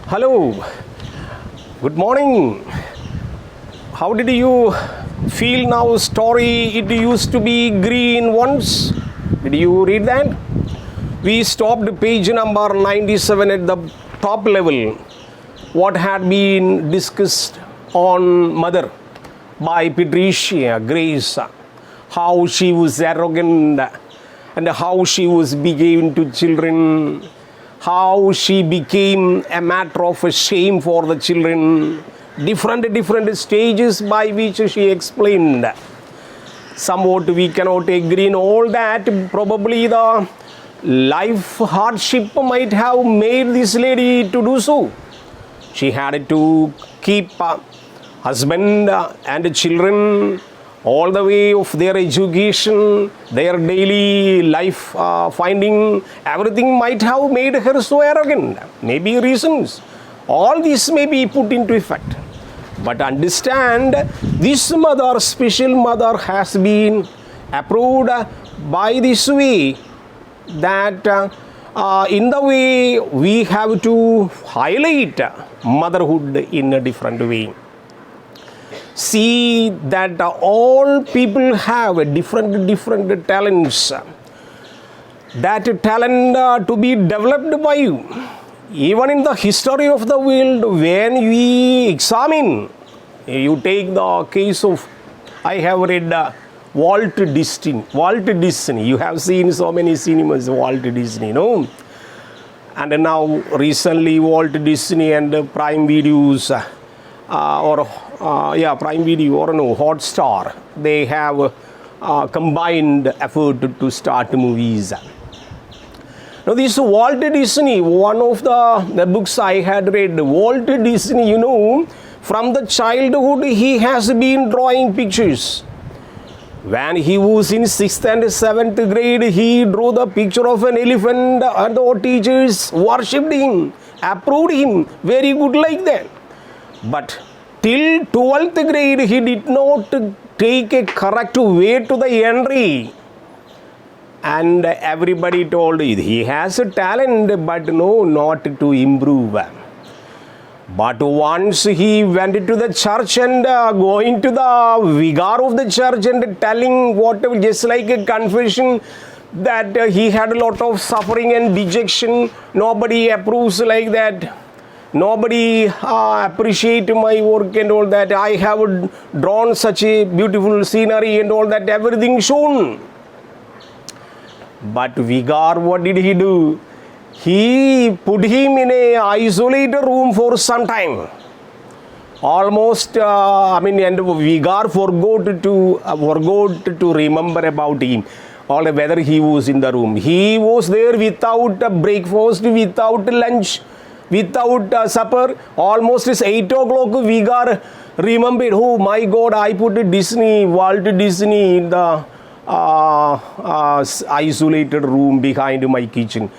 Hello, good morning. How did you feel now? Story, it used to be green once. Did you read that? We stopped page number 97 at the top level. What had been discussed on Mother by Patricia Grace. How she was arrogant and how she was behaving to children, how she became a matter of shame for the children, different stages by which she explained. Somewhat we cannot agree in all that. Probably the life hardship might have made this lady to do so. She had to keep husband and children, all the way of their education, their daily life finding, everything might have made her so arrogant. Maybe reasons. All this may be put into effect. But understand, this mother, special mother, has been approved by this way, that in the way we have to highlight motherhood in a different way. See that all people have different talents. That talent to be developed by you. Even in the history of the world, when we examine, you take the case of, I have read Walt Disney. You have seen so many cinemas, Walt Disney, no? And now recently Walt Disney and Prime Videos Prime Video or no, Hotstar, they have combined effort to start movies. Now this Walt Disney, one of the books I had read, Walt Disney, from the childhood he has been drawing pictures. When he was in 6th and 7th grade, he drew the picture of an elephant and the teachers worshipped him, approved him, very good like that. But till 12th grade, he did not take a correct way to the entry. And everybody told he has a talent, but no, not to improve. But once he went to the church and going to the vicar of the church and telling whatever, just like a confession, that he had a lot of suffering and dejection, nobody approves like that. Nobody appreciate my work and all that. I have drawn such a beautiful scenery and all that, everything shown. But vicar, what did he do? He put him in a isolated room for some time. Almost, and vicar forgot to remember about him, or whether he was in the room. He was there without breakfast, without lunch, without supper. Almost it's 8 o'clock. Vicar remembered, oh my God, I put Walt Disney in the isolated room behind my kitchen.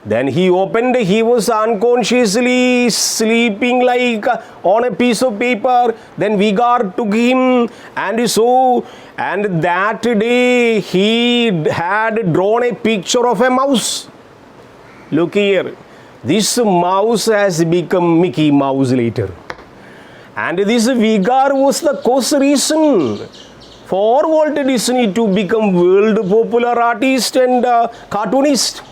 Then he opened, he was unconsciously sleeping like on a piece of paper. Then vicar took him and that day he had drawn a picture of a mouse. Look here. This mouse has become Mickey Mouse later. And this vicar was the cause reason for Walt Disney to become world popular artist and cartoonist.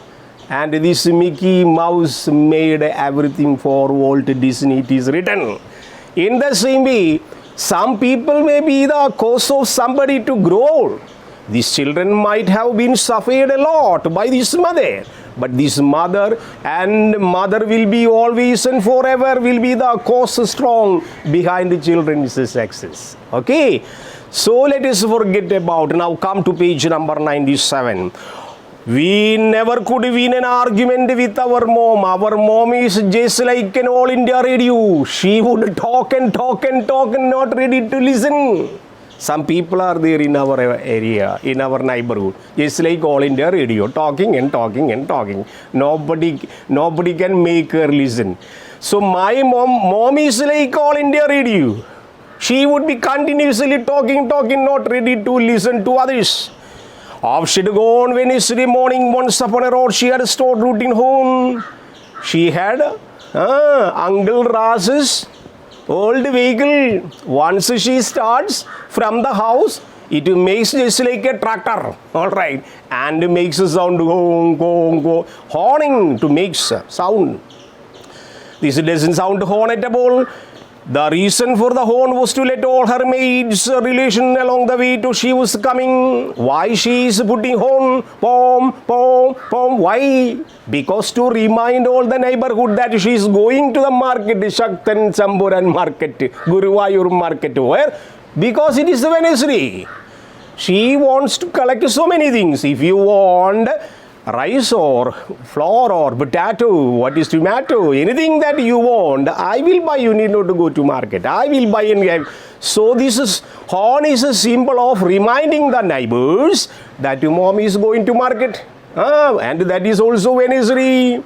And this Mickey Mouse made everything for Walt Disney, it is written. In the same way, some people may be the cause of somebody to grow. These children might have been suffered a lot by this mother. But this mother will be always and forever will be the cause strong behind the children's success. Okay. So let us forget about, now come to page number 97. We never could win an argument with our mom. Our mom is just like an All India radio. She would talk and not ready to listen. Some people are there in our area, in our neighborhood, just like All India radio, talking. Nobody can make her listen. So my mom is like All India radio. She would be continuously talking, not ready to listen to others. Off she'd go on Wednesday morning. Once upon a road, she had stopped routine home. She had Uncle Ras's old vehicle. Once she starts from the house, it makes just like a tractor, all right, and makes a sound, go, horning to make sound. This doesn't sound horn at all. The reason for the horn was to let all her maids relation along the way to she was coming. Why she is putting horn? Pom, pom, pom. Why? Because to remind all the neighborhood that she is going to the market, Shaktan Samburan market, Guruvayur market. Where? Because it is the Wednesday. She wants to collect so many things. If you want rice or flour or potato, what is tomato, anything that you want, I will buy. You need not to go to market. I will buy and give. So this horn is a symbol of reminding the neighbors that your mom is going to market. And that is also Wednesday.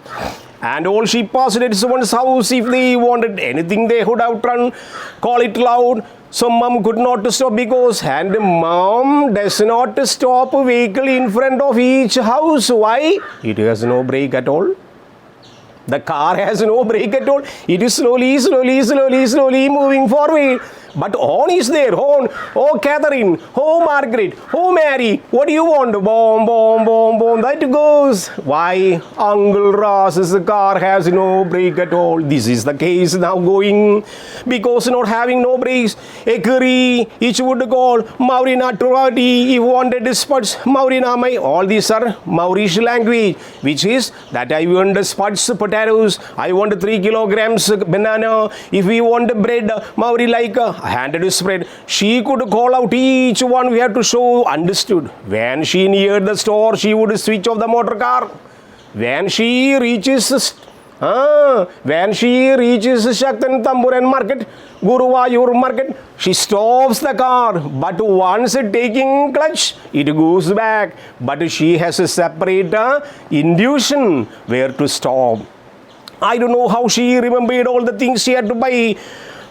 And all she passed at someone's house, if they wanted anything, they would outrun, call it loud. So mom could not stop because, and mom does not stop a vehicle in front of each house. Why? It has no brake at all. The car has no brake at all. It is slowly moving forward. But horn is there. Horn. Oh, Catherine. Oh, Margaret. Oh, Mary. What do you want? Boom, boom, boom, boom. That goes. Why? Uncle Ross's car has no brake at all. This is the case now going. Because not having no brakes, Ekari, each would call Maurina Turati, if wanted spots, Maurina Mai. All these are Maurish language, which is that I want spots potatoes, I want 3 kilograms banana. If we want bread, Mauri like handed spread. She could call out each one. We have to show understood. When she neared the store, she would switch off the motor car. When she reaches Shaktan Tamburan market, Guruvayur market, she stops the car. But once taking clutch, it goes back. But she has a separate intuition where to stop. I don't know how she remembered all the things she had to buy.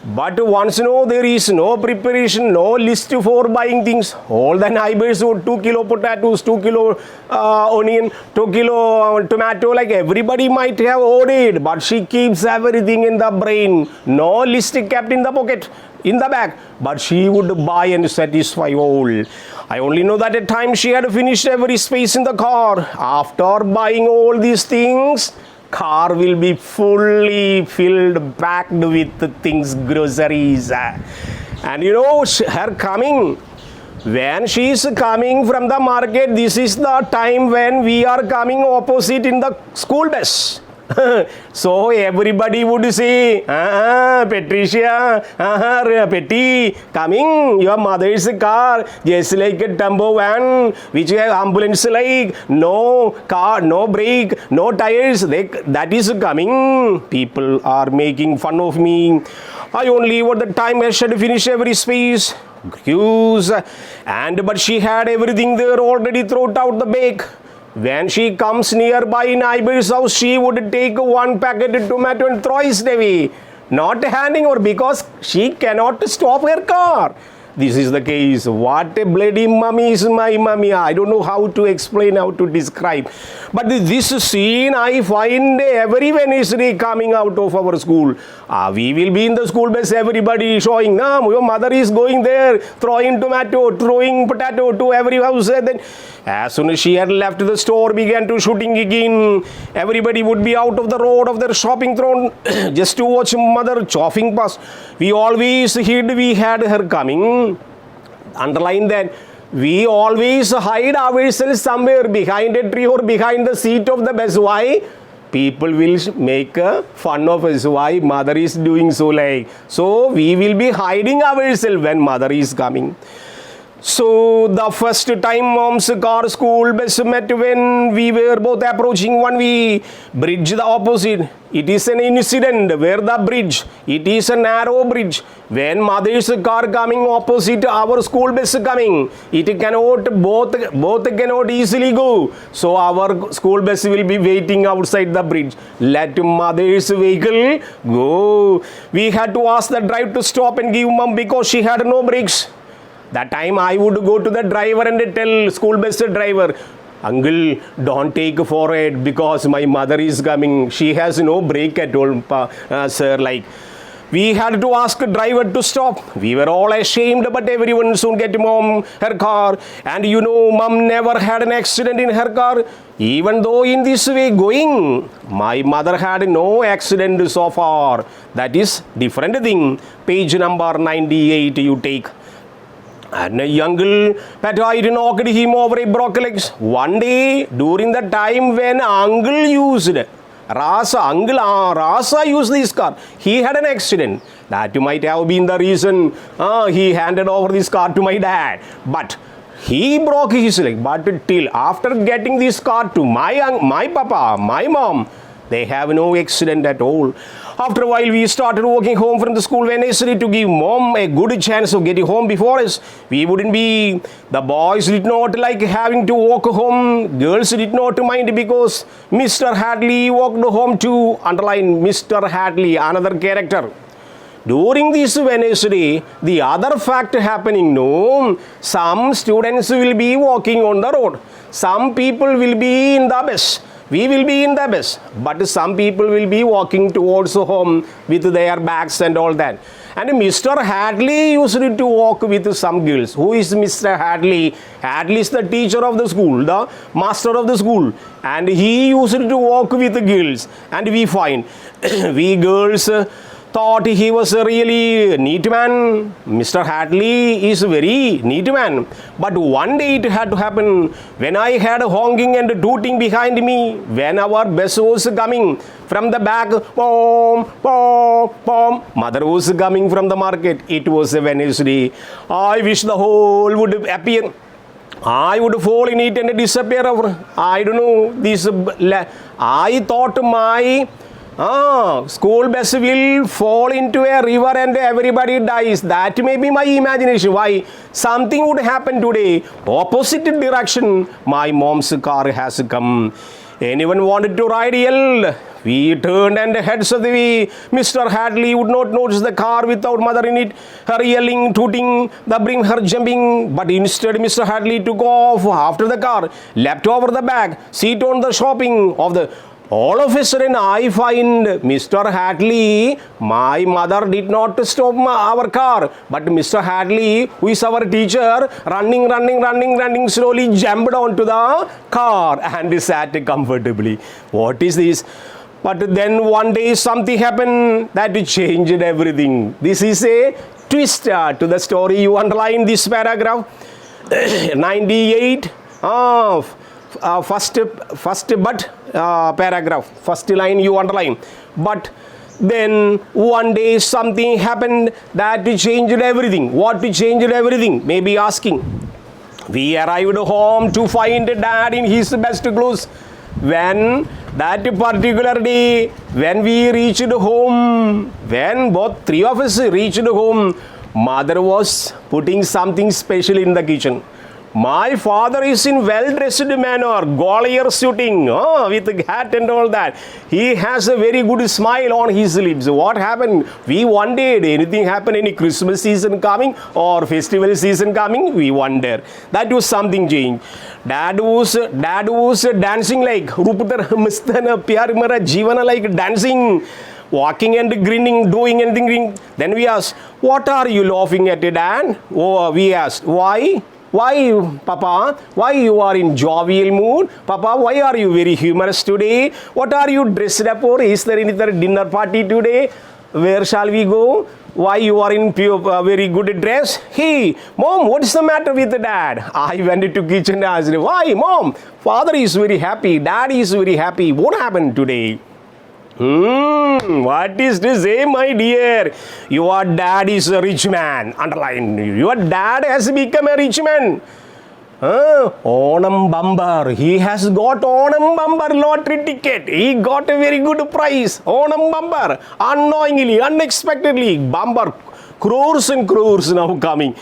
But once there is no preparation, no list for buying things. All the neighbors would 2 kilo potatoes, 2 kilo onion, 2 kilo tomato, like everybody might have ordered. But she keeps everything in the brain. No list kept in the pocket, in the bag. But she would buy and satisfy all. I only know that at times she had finished every space in the car. After buying all these things, car will be fully filled, packed with things, groceries. And her coming, when she is coming from the market, this is the time when we are coming opposite in the school bus. So everybody would say, Patricia, Petty, coming, your mother's car, just like a Dumbo van, which have ambulance like, no car, no brake, no tires, that is coming. People are making fun of me. I only want the time I should finish every space. Queues, but she had everything there already thrown out the bag. When she comes nearby neighbor's house, she would take 1 packet of tomato and throw it away. Not handing her because she cannot stop her car. This is the case. What a bloody mummy is my mummy. I don't know how to explain, how to describe. But this scene I find every Wednesday coming out of our school. We will be in the school bus, everybody showing, your mother is going there, throwing tomato, throwing potato to every house. Then, as soon as she had left the store, began to shooting again. Everybody would be out of the road of their shopping throne just to watch mother chopping past. We always we had her coming. Underline that. We always hide ourselves somewhere behind a tree or behind the seat of the bus. Why? People will make fun of us. Why? Mother is doing so like. So we will be hiding ourselves when mother is coming. So the first time mom's car school bus met when we were both approaching one way bridge the opposite. It is an incident where the bridge, it is a narrow bridge. When mother's car coming opposite our school bus coming, it cannot, both cannot easily go. So our school bus will be waiting outside the bridge. Let mother's vehicle go. We had to ask the driver to stop and give mom because she had no brakes. That time I would go to the driver and tell school bus driver, Uncle, don't take for it because my mother is coming. She has no brake at all, sir. Like, we had to ask a driver to stop. We were all ashamed, but everyone soon get mom her car. And you know, mom never had an accident in her car. Even though in this way going, my mother had no accident so far. That is different thing. Page number 98 you take. And a uncle Patite knocked him over a broken legs. One day during the time when uncle used Rasa used this car. He had an accident. That might have been the reason he handed over this car to my dad. But he broke his leg. But till after getting this car to my papa, my mom, they have no accident at all. After a while, we started walking home from the school when necessary to give mom a good chance of getting home before us. We wouldn't be. The boys did not like having to walk home. Girls did not mind because Mr. Hadley walked home too. Underline Mr. Hadley, another character. During this Wednesday, the other fact happening, no, some students will be walking on the road. Some people will be in the bus. We will be in the bus, but some people will be walking towards home with their bags and all that. And Mr. Hadley used to walk with some girls. Who is Mr. Hadley? Hadley is the teacher of the school, the master of the school. And he used to walk with the girls. And we find, we girls thought he was a really neat man. Mr. Hadley is a very neat man. But one day it had to happen when I had honking and tooting behind me when our bus was coming from the back. Pom, pom, pom. Mother was coming from the market. It was a Wednesday. I wish the whole would appear. I would fall in it and disappear. I don't know. I thought my school bus will fall into a river and everybody dies. That may be my imagination. Why? Something would happen today. Opposite direction. My mom's car has come. Anyone wanted to ride? Yell. We turned and heads of the way. Mr. Hadley would not notice the car without mother in it. Her yelling, tooting, the bring her jumping. But instead, Mr. Hadley took off after the car, leapt over the back, seat on the shopping of the. All of a sudden, I find Mr. Hadley, my mother did not stop our car, but Mr. Hadley, who is our teacher, running, slowly jumped onto the car and sat comfortably. What is this? But then one day something happened that changed everything. This is a twist to the story. You underline this paragraph. 98 paragraph, first line you underline. But then one day something happened that changed everything. What changed everything? Maybe asking. We arrived home to find dad in his best clothes. When that particular day, when we reached home, when both three of us reached home, mother was putting something special in the kitchen. My father is in well-dressed manner, Gwalior suiting, with hat and all that. He has a very good smile on his lips. What happened? We wondered, anything happen, any Christmas season coming or festival season coming? We wonder. That was something changed. Dad was dancing like Ruputara Mistana Pyar Jivana, like dancing, walking and grinning, doing anything. Then we asked, what are you laughing at, Dad? Oh, we asked, why? Why, Papa? Why you are in jovial mood? Papa, why are you very humorous today? What are you dressed up for? Is there any dinner party today? Where shall we go? Why you are in very good dress? Hey, Mom, what is the matter with the dad? I went to kitchen and asked, why, Mom? Father is very happy. Dad is very happy. What happened today? What is to say, my dear? Your dad is a rich man. Underline. Your dad has become a rich man. Onam bumper. He has got Onam bumper lottery ticket. He got a very good price. Onam bumper. Unknowingly, unexpectedly, bumper. Crores and crores now coming.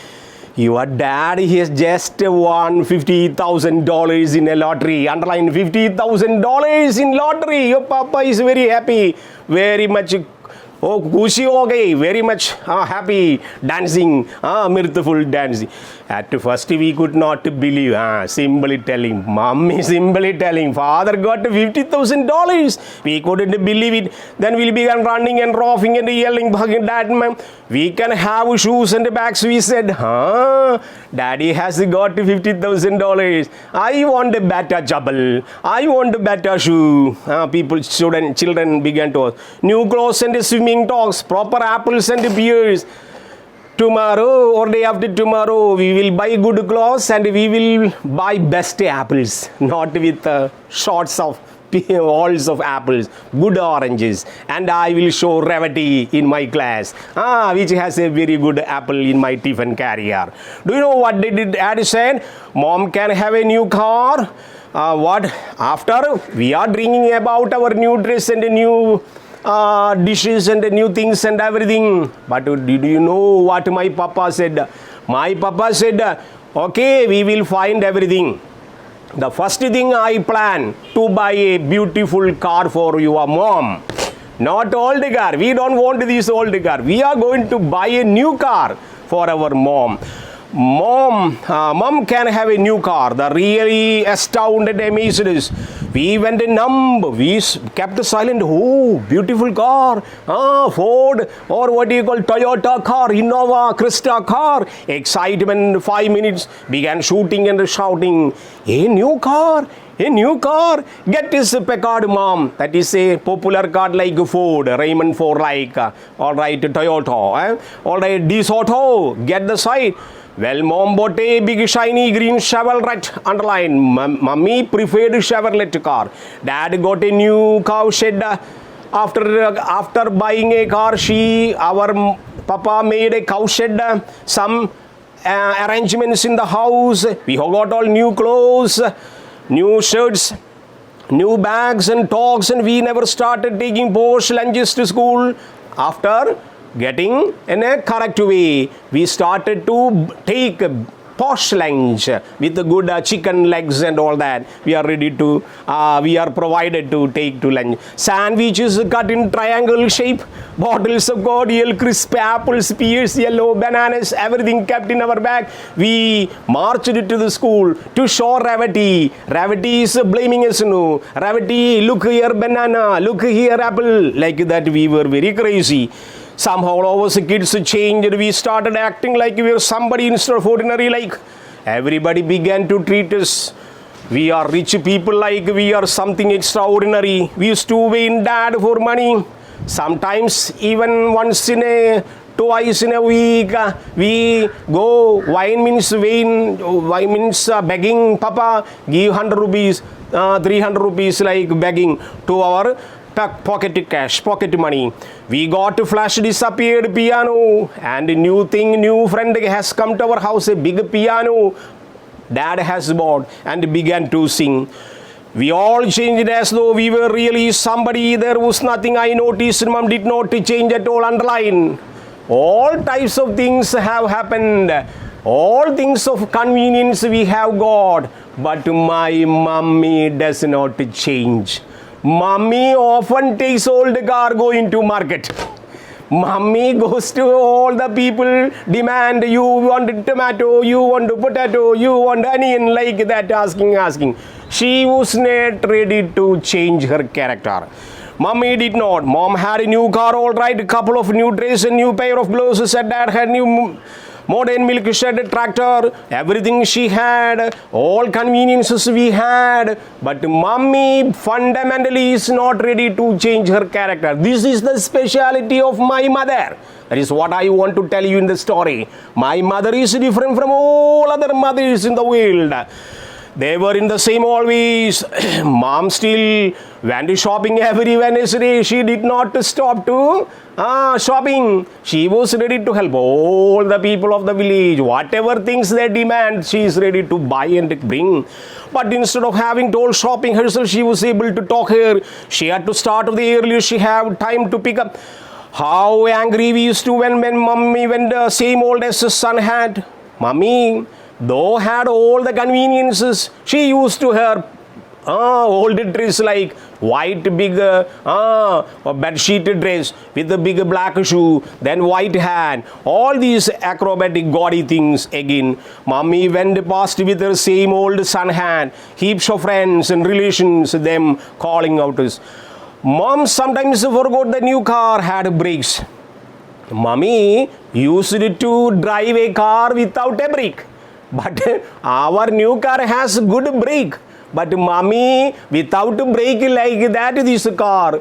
Your dad has just won $50,000 in a lottery. Underline $50,000 in lottery. Your papa is very happy. Very much Oh, Kushi, okay, very much happy, dancing, mirthful dancing. At first we could not believe, simply telling, mommy simply telling, father got $50,000. We couldn't believe it. Then we began running and roughing and yelling, bugging dad, ma'am, we can have shoes and bags. We said, daddy has got $50,000. I want a better chapel. I want a better shoe. Children began to ask. New clothes and swimming tops, proper apples and pears. Tomorrow or day after tomorrow, we will buy good clothes and we will buy best apples, not with shots of walls of apples, good oranges, and I will show Revati in my class, which has a very good apple in my tiffin carrier. Do you know what did Dad said? Mom can have a new car. What after we are dreaming about our new dress and a new dishes and new things and everything. But did you know what my papa said? My papa said, okay, we will find everything. The first thing I plan to buy a beautiful car for your mom. Not old car. We don't want this old car. We are going to buy a new car for our mom. Mom can have a new car. The really astounded, amazed us. We went numb. We kept silent. Oh, beautiful car. Ford or what do you call Toyota car, Innova, Crista car. Excitement. 5 minutes. Began shooting and shouting. A new car. A new car. Get this Packard, mom. That is a popular car like Ford, Raymond Ford like. All right, Toyota. All right, DeSoto. Get the side. Well, mom bought a big shiny green Chevrolet, underline. Mummy preferred Chevrolet car. Dad got a new cow shed. After buying a car, our papa made a cow shed. Some arrangements in the house. We got all new clothes, new shirts, new bags and togs, and we never started taking post lunches to school. After getting in a correct way, we started to take posh lunch with the good chicken legs and all that. We are ready to, we are provided to take to lunch. Sandwiches cut in triangle shape, bottles of cordial, crisp apples, pears, yellow, bananas, everything kept in our bag. We marched to the school to show Revati. Revati is blaming us, no. Revati, look here banana, look here apple. Like that we were very crazy. Somehow all of us kids changed. We started acting like we were somebody instead of ordinary. Like everybody began to treat us. We are rich people like we are something extraordinary. We used to win dad for money. Sometimes even twice in a week, we go, wine means begging, Papa, give 100 rupees, 300 rupees, like begging to our pocket cash, pocket money. We got a flash disappeared piano, and a new friend has come to our house, a big piano Dad has bought, and began to sing. We all changed as though we were really somebody. There was nothing I noticed. Mom did not change at all. Underline. All types of things have happened. All things of convenience we have got. But my mummy does not change. Mummy often takes old cargo into market. Mummy goes to all the people, demand, you want tomato, you want potato, you want onion, like that, asking. She was not ready to change her character. Mummy did not. Mom had a new car, all right, a couple of new dresses, a new pair of gloves. Said Dad had new modern milk shed, tractor, everything she had, all conveniences we had. But Mummy fundamentally is not ready to change her character. This is the speciality of my mother. That is what I want to tell you in the story. My mother is different from all other mothers in the world. They were in the same always. Mom still went shopping every Wednesday. She did not stop to shopping. She was ready to help all the people of the village. Whatever things they demand, she is ready to buy and bring. But instead of having told shopping herself, she was able to talk here. She had to start of the earlier. She had time to pick up. How angry we used to when Mummy went the same old as the son had. Mummy, though had all the conveniences, she used to her Old dress like white big bed sheet dress with a big black shoe, then white hand, all these acrobatic gaudy things again. Mommy went past with her same old sun hand, heaps of friends and relations, them calling out us. Mom sometimes forgot the new car had brakes. Mommy used to drive a car without a brake, but our new car has good brake. But mommy, without brake like that, this car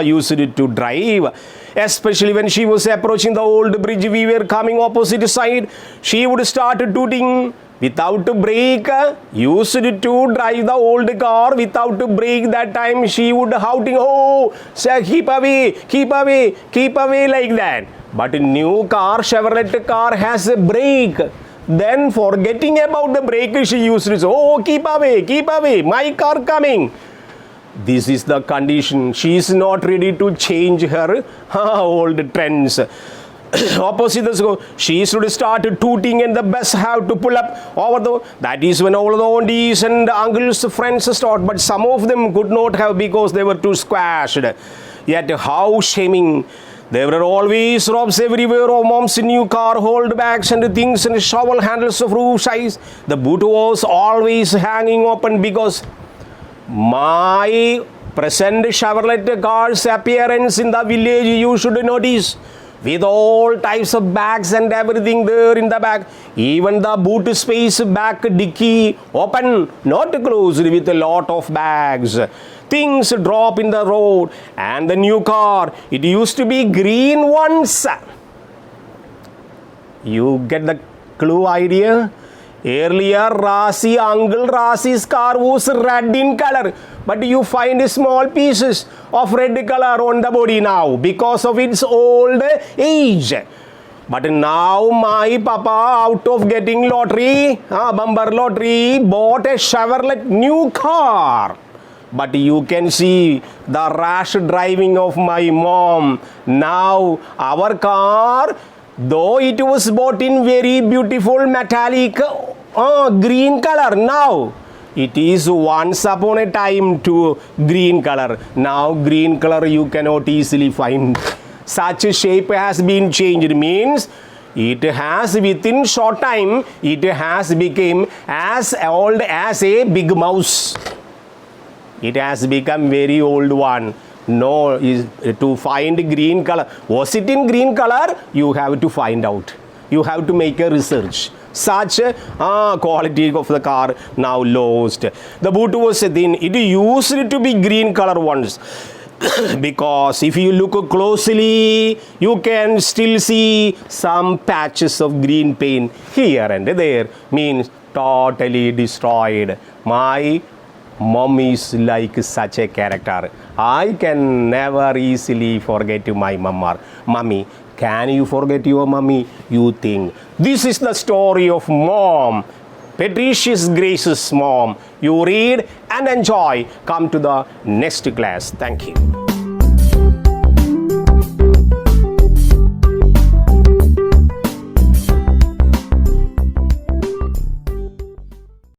used to drive. Especially when she was approaching the old bridge, we were coming opposite side. She would start tooting. Without brake, used to drive the old car without brake. That time she would shouting, oh, say, keep away, keep away, keep away like that. But new car, Chevrolet car has a brake. Then forgetting about the brake, she used to say, oh, keep away, my car coming. This is the condition. She is not ready to change her old trends. Opposite, she should start tooting and the bus have to pull up over the. That is when all the aunties and uncles, friends start. But some of them could not have because they were too squashed. Yet how shaming. There were always ropes everywhere of mom's new car, hold bags and things and shovel handles of roof size. The boot was always hanging open because my present Chevrolet car's appearance in the village you should notice. With all types of bags and everything there in the back. Even the boot space back dicky open, not closed with a lot of bags. Things drop in the road and the new car, it used to be green once. You get the clue idea? Earlier, Uncle Rasi's car was red in color, but you find small pieces of red color on the body now because of its old age. But now my papa, out of getting lottery, bumper lottery, bought a Chevrolet new car. But you can see the rash driving of my mom. Now our car, though it was bought in very beautiful metallic green color, now it is once upon a time to green color. Now green color you cannot easily find. Such a shape has been changed, means it has within short time it has become as old as a big mouse. It has become very old one. No, is to find green color. Was it in green color? You have to find out. You have to make a research. Such quality of the car now lost. The boot was thin. It used to be green color once. Because if you look closely, you can still see some patches of green paint here and there. Means totally destroyed. My mom is like such a character. I can never easily forget my mummy. Can you forget your mummy? You think. This is the story of mom. Patricius Grace's mom. You read and enjoy. Come to the next class. Thank you.